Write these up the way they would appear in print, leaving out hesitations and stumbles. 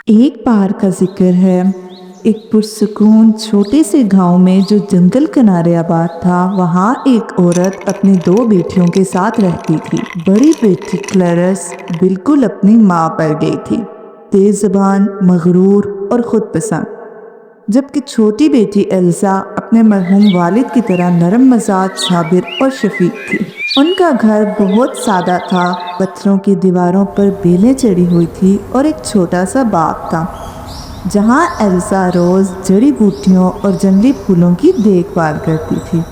एक बार का जिक्र है। एक पुरसुकून छोटे से गांव में जो जंगल किनारे आबाद था, वहाँ एक औरत अपनी दो बेटियों के साथ रहती थी। बड़ी बेटी क्लैरिस बिल्कुल अपनी माँ पर गई थी, तेज ज़बान, मगरूर और खुद पसंद। जबकि छोटी बेटी एल्सा अपने मरहूम वालिद की तरह नरम मजाज, साबिर और शफीक थी। उनका घर बहुत सादा था, पत्थरों की दीवारों पर बेलें चढ़ी हुई थी और एक छोटा सा बाग था जहाँ एल्सा रोज जड़ी बूटियों और जंगली फूलों की देखभाल करती थी।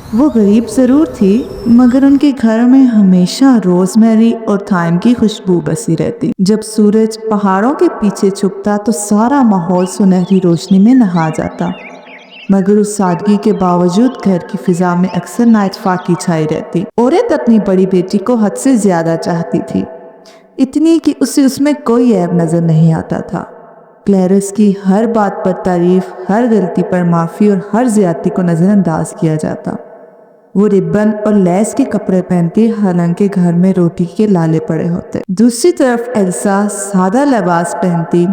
वो गरीब जरूर थी, मगर उनके घर में हमेशा रोजमेरी और थाइम की खुशबू बसी रहती। जब सूरज पहाड़ों के पीछे छुपता तो सारा माहौल सुनहरी रोशनी में नहा जाता। मगर उस सादगी के बावजूद घर की फिजा में अक्सर नाइतफाकी छाई रहती। औरत अपनी बड़ी बेटी को हद से ज्यादा चाहती थी, इतनी कि उसे उसमें कोई ऐब नजर नहीं आता था। क्लैरिस की हर बात पर तारीफ, हर गलती पर माफी और हर ज्यादती को नजरअंदाज किया जाता। वो रिबन और लेस के कपड़े पहनती, हालांकि घर में रोटी के लाले पड़े होते। दूसरी तरफ एल्सा सादा लिबास पहनती,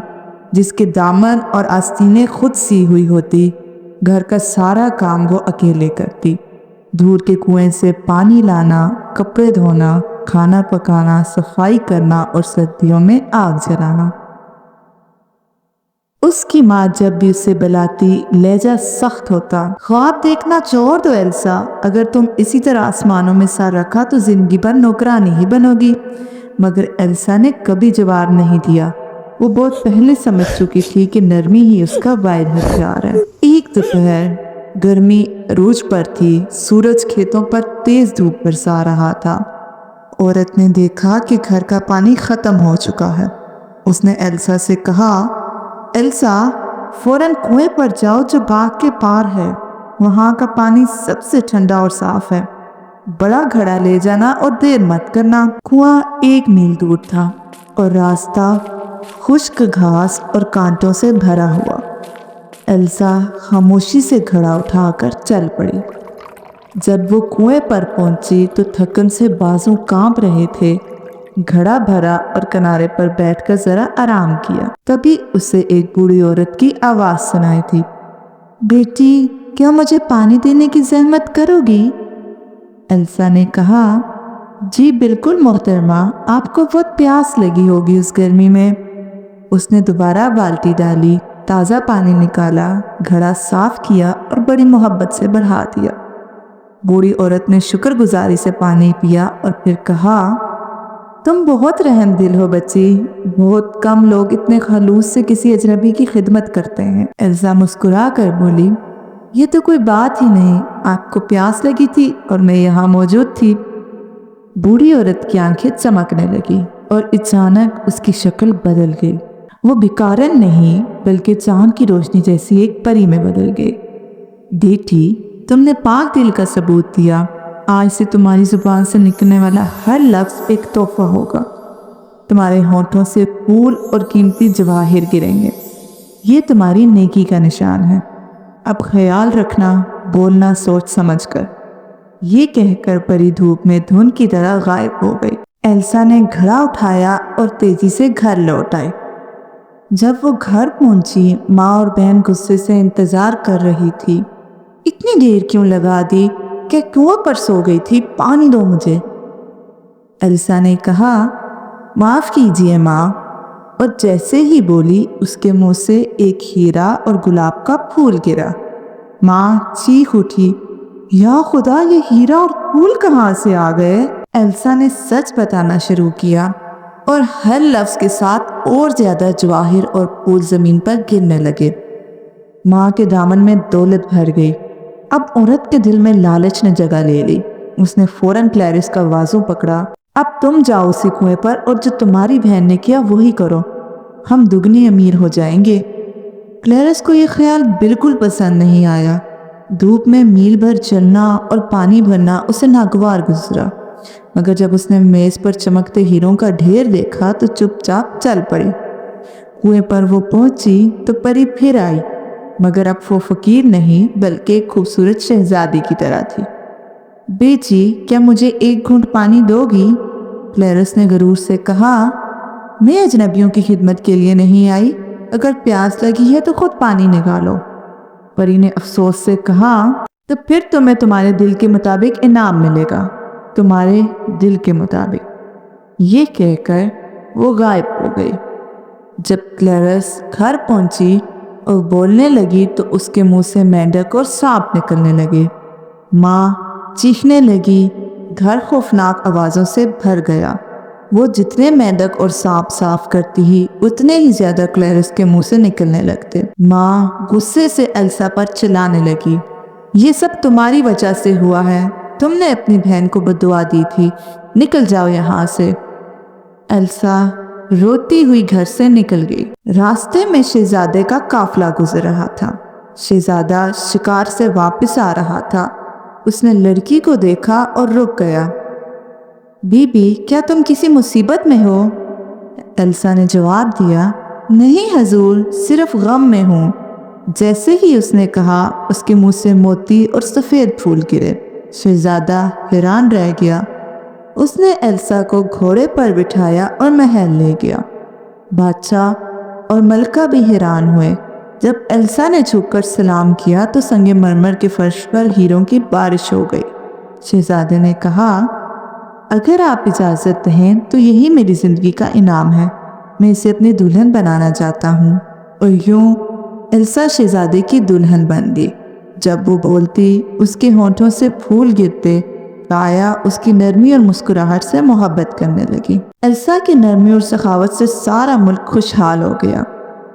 जिसके दामन और आस्तीनें खुद सी हुई होती। घर का सारा काम वो अकेले करती, दूर के कुएं से पानी लाना, कपड़े धोना, खाना पकाना, सफाई करना और सर्दियों में आग जलाना। उसकी माँ जब भी उसे बुलाती, लहजा सख्त होता। ख्वाब देखना छोड़ दो एल्सा, अगर तुम इसी तरह आसमानों में सर रखा तो जिंदगी भर नौकरानी ही बनोगी। मगर एल्सा ने कभी जवाब नहीं दिया। वो बहुत पहले समझ चुकी थी कि नरमी ही उसका वाहिद हथियार है। एक दोपहर, गर्मी अरूज पर थी, सूरज खेतों पर तेज धूप बरसा रहा था। औरत ने देखा कि घर का पानी खत्म हो चुका है। उसने एल्सा से कहा, एल्सा, फौरन कुएं पर जाओ जो बाग के पार है। वहाँ का पानी सबसे ठंडा और साफ है। बड़ा घड़ा ले जाना और देर मत करना। कुआं 1 मील दूर था और रास्ता खुश्क घास और कांटों से भरा हुआ। एल्सा खामोशी से घड़ा उठाकर चल पड़ी। जब वो कुएं पर पहुंची तो थकन से बाजू कांप रहे थे। घड़ा भरा और किनारे पर बैठकर जरा आराम किया। तभी उसे एक बूढ़ी औरत की आवाज सुनाई थी, बेटी, क्या मुझे पानी देने की जहमत करोगी? एल्सा ने कहा, जी बिल्कुल मोहतरमा, आपको बहुत प्यास लगी होगी उस गर्मी में। उसने दोबारा बाल्टी डाली, ताज़ा पानी निकाला, घड़ा साफ किया और बड़ी मोहब्बत से बढ़ा दिया। बूढ़ी औरत ने शुक्रगुजारी से पानी पिया और फिर कहा, तुम बहुत रहम दिल हो बच्ची, बहुत कम लोग इतने खलूस से किसी अजनबी की खिदमत करते हैं। एल्सा मुस्कुरा कर बोली, ये तो कोई बात ही नहीं, आपको प्यास लगी थी और मैं यहाँ मौजूद थी। बूढ़ी औरत की आंखें चमकने लगी और अचानक उसकी शक्ल बदल गई। वो भिखारन नहीं बल्कि चांद की रोशनी जैसी एक परी में बदल गई। बेटी, तुमने पाक दिल का सबूत दिया। आज से तुम्हारी जुबान से निकलने वाला हर लफ्ज एक तोहफा होगा। तुम्हारे होठों से फूल और कीमती जवाहिर गिरेंगे। ये तुम्हारी नेकी का निशान है। अब ख्याल रखना, बोलना सोच समझ कर। ये कहकर परी धूप में धुंध की तरह गायब हो गई। एल्सा ने घड़ा उठाया और तेजी से घर लौट आई। जब वो घर पहुंची, माँ और बहन गुस्से से इंतजार कर रही थी। इतनी देर क्यों लगा दी? क्या कुआं पर सो गई थी? पानी दो मुझे। एल्सा ने कहा, माफ कीजिए माँ, और जैसे ही बोली उसके मुंह से एक हीरा और गुलाब का फूल गिरा। माँ चीख उठी, या खुदा, ये हीरा और फूल कहाँ से आ गए? एल्सा ने सच बताना शुरू किया और हर लफ्ज के साथ और ज्यादा जवाहिर और फूल जमीन पर गिरने लगे। माँ के दामन में दौलत भर गई। अब औरत के दिल में लालच ने जगह ले ली। उसने फौरन क्लैरिस का बाजू पकड़ा, अब तुम जाओ उसी कुएं पर और जो तुम्हारी बहन ने किया वही करो, हम दुगनी अमीर हो जाएंगे। क्लैरिस को यह ख्याल बिल्कुल पसंद नहीं आया। धूप में मील भर चलना और पानी भरना उसे नागवार गुजरा, मगर जब उसने मेज पर चमकते हीरों का ढेर देखा तो चुपचाप चल पड़ी। कुएं पर वो पहुंची तो परी फिर आई, मगर अब वो फकीर नहीं बल्कि एक खूबसूरत शहजादी की तरह थी। बेटी, क्या मुझे एक घूंट पानी दोगी? क्लैरिस ने गरूर से कहा, मैं अजनबियों की खिदमत के लिए नहीं आई, अगर प्यास लगी है तो खुद पानी निकालो। परी ने अफसोस से कहा, तो फिर तुम्हें तुम्हारे दिल के मुताबिक इनाम मिलेगा, तुम्हारे दिल के मुताबिक। ये कहकर वो गायब हो गई। जब क्लैरिस घर पहुंची और बोलने लगी तो उसके मुंह से मेंढक और सांप निकलने लगे। माँ चीखने लगी, घर खौफनाक आवाज़ों से भर गया। वो जितने मेंढक और सांप साफ करती ही उतने ही ज्यादा क्लैरिस के मुंह से निकलने लगते। माँ गुस्से से एल्सा पर चिल्लाने लगी, ये सब तुम्हारी वजह से हुआ है, तुमने अपनी बहन को बददुआ दी थी, निकल जाओ यहाँ से। एल्सा रोती हुई घर से निकल गई। रास्ते में शहजादे का काफिला गुजर रहा था। शहजादा शिकार से वापस आ रहा था। उसने लड़की को देखा और रुक गया। बीबी, क्या तुम किसी मुसीबत में हो? एल्सा ने जवाब दिया, नहीं हजूर, सिर्फ गम में हूँ। जैसे ही उसने कहा, उसके मुंह से मोती और सफ़ेद फूल गिरे। शहजादा हैरान रह गया। उसने एल्सा को घोड़े पर बिठाया और महल ले गया। बादशाह और मलका भी हैरान हुए। जब एल्सा ने झुककर सलाम किया तो संगे मरमर के फर्श पर हीरों की बारिश हो गई। शहजादे ने कहा, अगर आप इजाज़त दें तो यही मेरी ज़िंदगी का इनाम है, मैं इसे अपनी दुल्हन बनाना चाहता हूँ। और यूं एल्सा शहजादे की दुल्हन बन गई। जब वो बोलती, उसके होंठों से फूल गिरते, काया उसकी नरमी और मुस्कुराहट से मोहब्बत करने लगी। एल्सा की नरमी और सखावत से सारा मुल्क खुशहाल हो गया।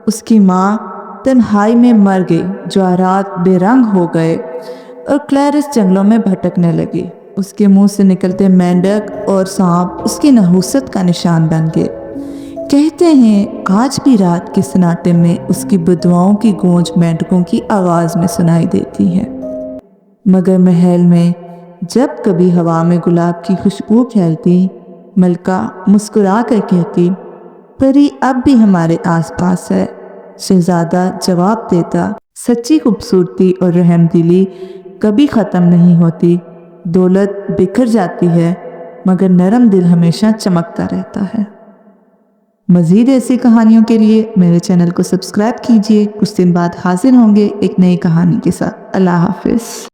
उसकी माँ तन्हाई में मर गई, जवाहरात बेरंग हो गए और क्लैरिस जंगलों में भटकने लगी। उसके मुंह से निकलते मेंढक और सांप उसकी नहुसत का निशान बन गए। कहते हैं आज भी रात के सन्नाटे में उसकी बदुआओं की गूंज मेंढकों की आवाज़ में सुनाई देती है। मगर महल में जब कभी हवा में गुलाब की खुशबू फैलती, मलका मुस्कुरा कर कहती, परी अब भी हमारे आसपास है। शहजादा जवाब देता, सच्ची खूबसूरती और रहमदिली कभी ख़त्म नहीं होती। दौलत बिखर जाती है मगर नरम दिल हमेशा चमकता रहता है। मज़ीद ऐसी कहानियों के लिए मेरे चैनल को सब्सक्राइब कीजिए। कुछ दिन बाद हाजिर होंगे एक नई कहानी के साथ। अल्लाह हाफिज़।